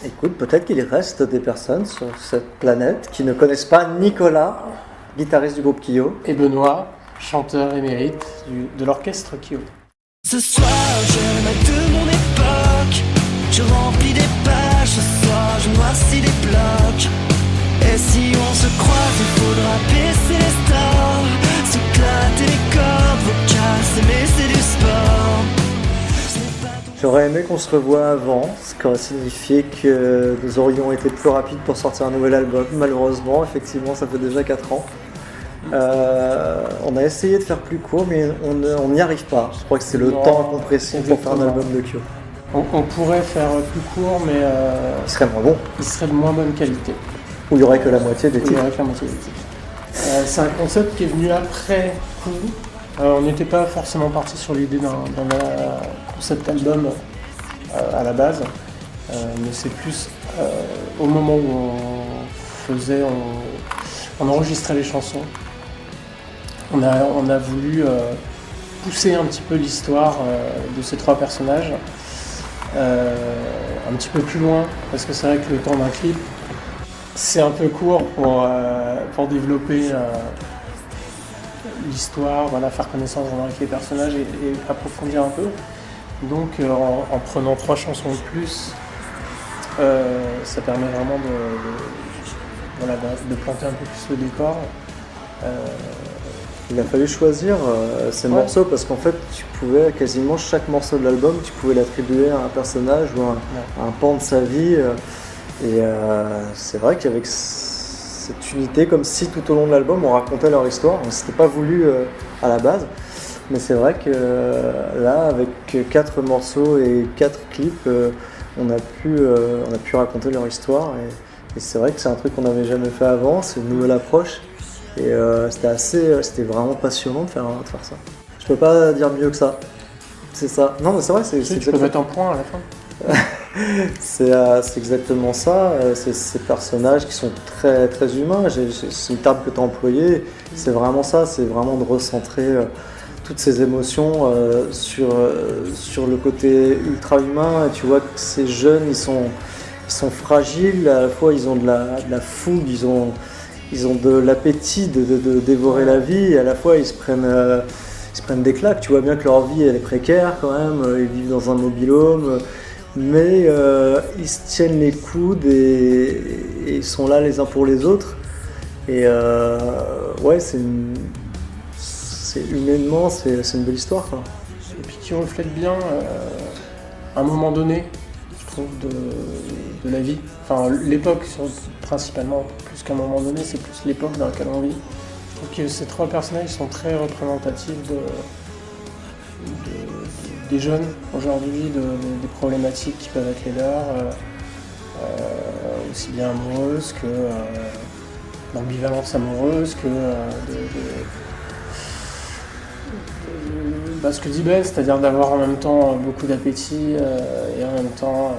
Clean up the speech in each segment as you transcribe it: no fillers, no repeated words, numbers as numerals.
Écoute, peut-être qu'il reste des personnes sur cette planète qui ne connaissent pas Nicolas, guitariste du groupe Kyo. Et Benoît, chanteur émérite de l'orchestre Kyo. Ce soir, je m'aide de mon époque. Je remplis des pages, ce soir, je noircis des blocs. Et si on se croise, il faudra baisser les stores. S'éclater les cordes vocales, s'aimer, c'est du sport. J'aurais aimé qu'on se revoie avant, ce qui aurait signifié que nous aurions été plus rapides pour sortir un nouvel album. Malheureusement, effectivement, ça fait déjà 4 ans. On a essayé de faire plus court, mais on n'y arrive pas. Je crois que c'est le temps à compresser pour faire un album de Kyo. On pourrait faire plus court, mais Il serait moins bon. il serait de moins bonne qualité. Où il y aurait que la moitié des Il y titres. aurait que la moitié des titres. C'est un concept qui est venu après coup. On n'était pas forcément parti sur l'idée d'un concept album à la base, mais c'est plus au moment où on enregistrait les chansons. On a voulu pousser un petit peu l'histoire de ces 3 personnages un petit peu plus loin, parce que c'est vrai que le temps d'un clip, c'est un peu court pour développer l'histoire, faire connaissance avec les personnages et approfondir un peu. Donc en prenant 3 chansons de plus, ça permet vraiment de planter un peu plus le décor. Il a fallu choisir ces morceaux parce qu'en fait, tu pouvais quasiment chaque morceau de l'album, tu pouvais l'attribuer à un personnage ou à un pan de sa vie. Et c'est vrai qu'avec cette unité, comme si tout au long de l'album, on racontait leur histoire. C'était pas voulu à la base, mais c'est vrai que là, avec 4 morceaux et 4 clips, on a pu raconter leur histoire. Et c'est vrai que c'est un truc qu'on n'avait jamais fait avant. C'est une nouvelle approche. Et c'était vraiment passionnant de faire ça. Je peux pas dire mieux que ça. C'est ça. Non, mais c'est vrai, Tu peux mettre un point à la fin. C'est exactement ça. C'est ces personnages qui sont très, très humains. C'est le terme que tu as employé. C'est vraiment ça. C'est vraiment de recentrer toutes ces émotions sur le côté ultra humain. Et tu vois que ces jeunes, ils sont fragiles. À la fois, ils ont de la fougue. Ils ont de l'appétit de dévorer la vie, et à la fois ils se prennent des claques. Tu vois bien que leur vie elle est précaire quand même, ils vivent dans un mobil-home, mais ils se tiennent les coudes et ils sont là les uns pour les autres. Et humainement c'est une belle histoire, quoi. Et puis qui reflète bien un moment donné, je trouve, de la vie. Enfin, l'époque, principalement, plus qu'à un moment donné, c'est plus l'époque dans laquelle on vit. Je trouve que ces 3 personnages sont très représentatifs des jeunes aujourd'hui, des problématiques qui peuvent être les leurs, aussi bien amoureuses que d'ambivalence amoureuse, que ce que dit Ben, c'est-à-dire d'avoir en même temps beaucoup d'appétit et en même temps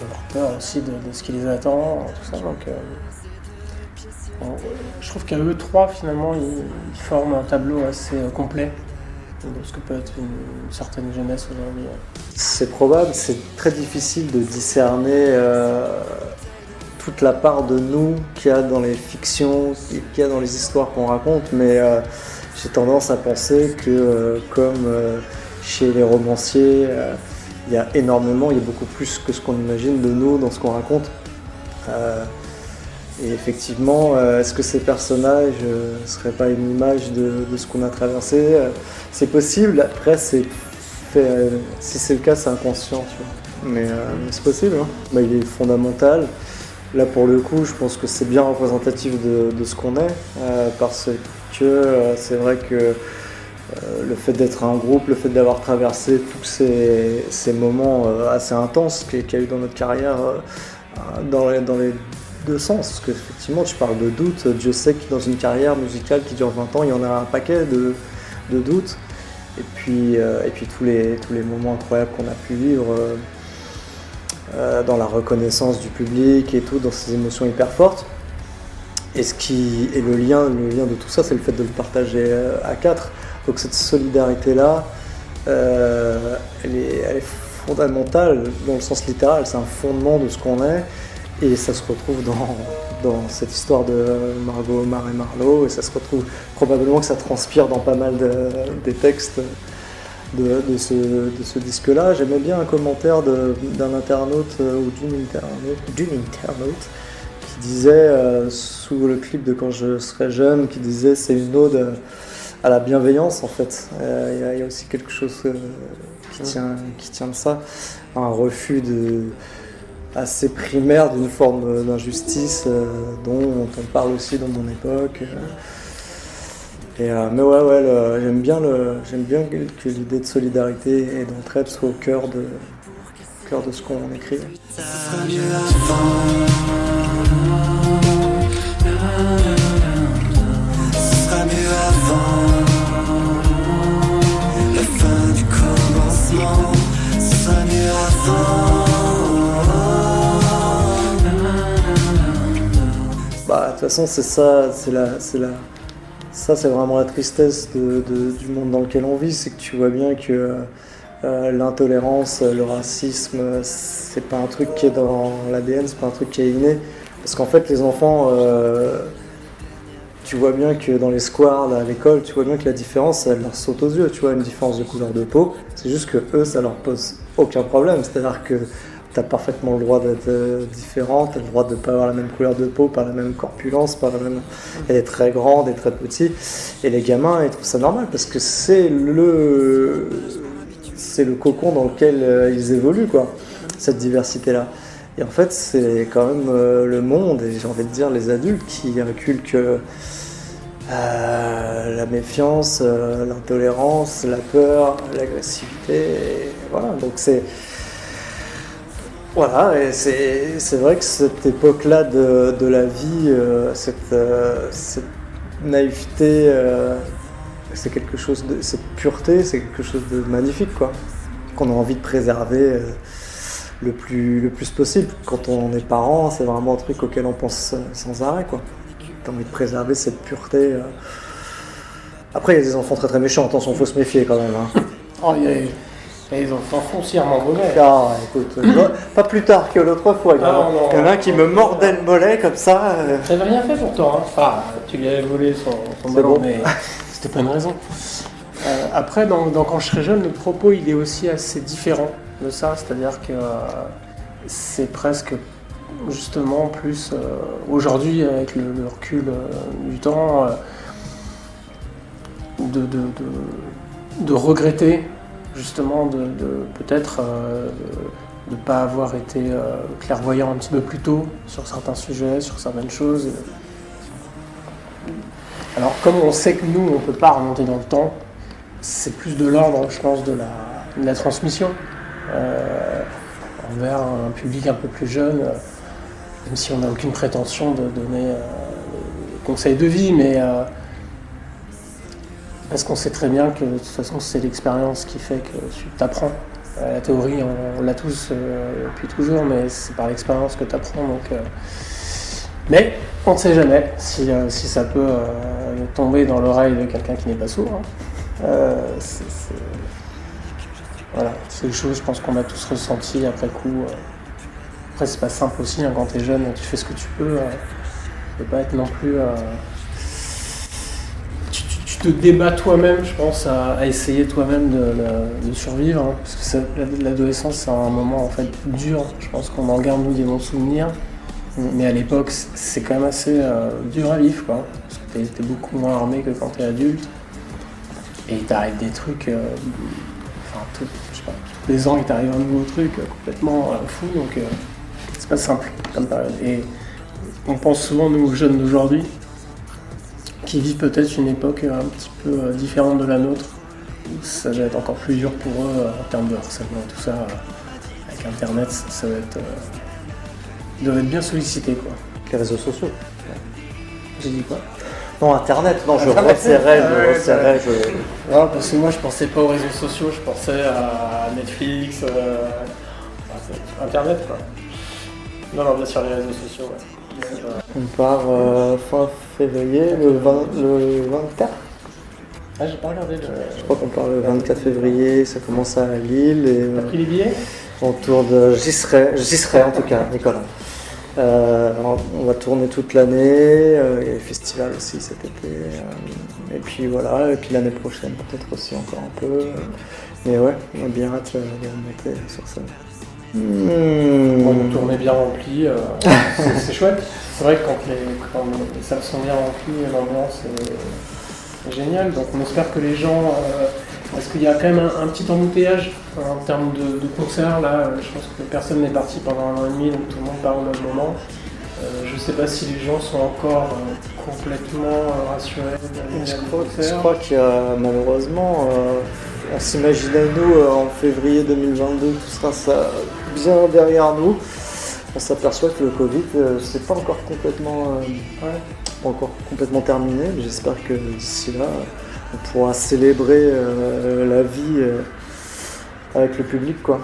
d'avoir peur aussi de ce qui les attend, tout ça. Donc, je trouve qu'à eux 3, finalement, ils forment un tableau assez complet de ce que peut être une certaine jeunesse aujourd'hui. C'est probable, c'est très difficile de discerner toute la part de nous qu'il y a dans les fictions, qu'il y a dans les histoires qu'on raconte, mais j'ai tendance à penser que comme chez les romanciers, il y a beaucoup plus que ce qu'on imagine de nous dans ce qu'on raconte. Et effectivement, est-ce que ces personnages ne seraient pas une image de ce qu'on a traversé? C'est possible, après si c'est le cas, c'est inconscient, tu vois. Mais c'est possible, hein. Il est fondamental. Là pour le coup, je pense que c'est bien représentatif de ce qu'on est, parce que c'est vrai que le fait d'être un groupe, le fait d'avoir traversé tous ces moments assez intenses qu'il y a eu dans notre carrière, dans les 2 sens, parce qu'effectivement tu parles de doutes, Dieu sait que dans une carrière musicale qui dure 20 ans, il y en a un paquet de doutes, et puis tous les moments incroyables qu'on a pu vivre dans la reconnaissance du public et tout, dans ces émotions hyper fortes. Et le lien de tout ça, c'est le fait de le partager à 4. Donc cette solidarité-là, elle est fondamental dans le sens littéral, c'est un fondement de ce qu'on est, et ça se retrouve dans cette histoire de Margot, Omar et Marlowe, et ça se retrouve probablement que ça transpire dans pas mal des textes de ce disque-là. J'aimais bien un commentaire d'un internaute ou d'une internaute qui disait sous le clip de Quand je serai jeune, qui disait c'est une ode à la bienveillance en fait. Il y a aussi quelque chose qui tient de ça, un refus assez primaire d'une forme d'injustice dont on parle aussi dans mon époque. Mais ouais, j'aime bien que l'idée de solidarité et d'entraide soit au cœur de ce qu'on écrit. Ce sera mieux avant. Ce sera mieux avant. La fin du commencement. Ce sera mieux avant. Bah, de toute façon, c'est ça, ça c'est vraiment la tristesse du monde dans lequel on vit, c'est que tu vois bien que l'intolérance, le racisme, c'est pas un truc qui est dans l'ADN, c'est pas un truc qui est inné. Parce qu'en fait, les enfants, tu vois bien que dans les squares, à l'école, tu vois bien que la différence, elle leur saute aux yeux. Tu vois, une différence de couleur de peau, c'est juste que eux, ça leur pose aucun problème. C'est-à-dire que t'as parfaitement le droit d'être différent, t'as le droit de ne pas avoir la même couleur de peau, pas la même corpulence, pas la même... Elle est très grande et très petite. Et les gamins, ils trouvent ça normal parce que c'est le cocon dans lequel ils évoluent, quoi, cette diversité-là. Et en fait, c'est quand même le monde, et j'ai envie de dire les adultes, qui inculquent la méfiance, l'intolérance, la peur, l'agressivité. Et voilà, donc c'est... Voilà, et c'est vrai que cette époque-là de la vie, cette naïveté, c'est quelque chose de, cette pureté, c'est quelque chose de magnifique, quoi, qu'on a envie de préserver le plus possible. Quand on est parent, c'est vraiment un truc auquel on pense sans arrêt, quoi. T'as envie de préserver cette pureté. Après, il y a des enfants très très méchants, attention, faut se méfier quand même. Hein. Oh, il y a des enfants foncièrement mauvais. Ah, écoute, pas plus tard que l'autre fois. Il y en a un qui me mordait le mollet comme ça. J'avais rien fait pourtant. Hein. Enfin, tu lui avais volé son ballon, bon. Mais c'était pas une raison. Après, dans Quand je serai jeune, le propos il est aussi assez différent de ça. C'est-à-dire que c'est presque justement plus aujourd'hui, avec le recul du temps, de regretter justement de peut-être de ne pas avoir été clairvoyant un petit peu plus tôt sur certains sujets, sur certaines choses. Alors comme on sait que nous, on ne peut pas remonter dans le temps, c'est plus de l'ordre, je pense, de la transmission envers un public un peu plus jeune, même si on n'a aucune prétention de donner des conseils de vie, mais parce qu'on sait très bien que de toute façon c'est l'expérience qui fait que tu t'apprends. La théorie on l'a tous depuis toujours, mais c'est par l'expérience que tu apprends. Mais on ne sait jamais si ça peut tomber dans l'oreille de quelqu'un qui n'est pas sourd. Hein. Voilà, c'est des choses je pense qu'on a tous ressenti après coup. Après c'est pas simple aussi, hein, quand tu es jeune, tu fais ce que tu peux. Tu peux pas être non plus... te débats toi-même, je pense, à essayer toi-même de survivre, hein, parce que l'adolescence, c'est un moment en fait dur. Je pense qu'on en garde nous des bons souvenirs, mais à l'époque, c'est quand même assez dur à vivre, quoi, parce que t'es beaucoup moins armé que quand t'es adulte, et il t'arrive des trucs, je sais pas, tous les ans il t'arrive un nouveau truc complètement fou, donc c'est pas simple comme période. Et on pense souvent, nous, aux jeunes d'aujourd'hui, qui vivent peut-être une époque un petit peu différente de la nôtre, où ça va être encore plus dur pour eux en termes de harcèlement et tout ça. Avec Internet, ça va être... ils doivent être bien sollicités, quoi. Les réseaux sociaux. J'ai dit quoi? Non, Internet, non, je resserrais. Non, parce que moi je pensais pas aux réseaux sociaux, je pensais à Netflix, Internet, quoi. Non, bien sûr, les réseaux sociaux, ouais. On part fin février, le 24. Ah, j'ai pas regardé le. Je crois qu'on parle le 24 février, ça commence à Lille. Et, T'as pris les billets? autour de. J'y serai en tout cas, Nicolas. On va tourner toute l'année, il y a les festivals aussi cet été. Et puis voilà, et puis l'année prochaine peut-être aussi encore un peu. Mais ouais, on a bien hâte de remonter sur ça. Une tournée bien remplie, c'est chouette. C'est vrai que quand les salles sont bien remplies, l'ambiance est géniale. Donc on espère que les gens. Parce qu'il y a quand même un petit embouteillage en termes de concerts. Là, je pense que personne n'est parti pendant 1 an et demi, donc tout le monde part au même moment. Je ne sais pas si les gens sont encore complètement rassurés. Je crois qu'il y a malheureusement, on s'imaginait nous en février 2022, tout sera ça bien derrière nous. On s'aperçoit que le Covid, c'est pas encore complètement terminé, mais j'espère que d'ici là, on pourra célébrer la vie avec le public, quoi.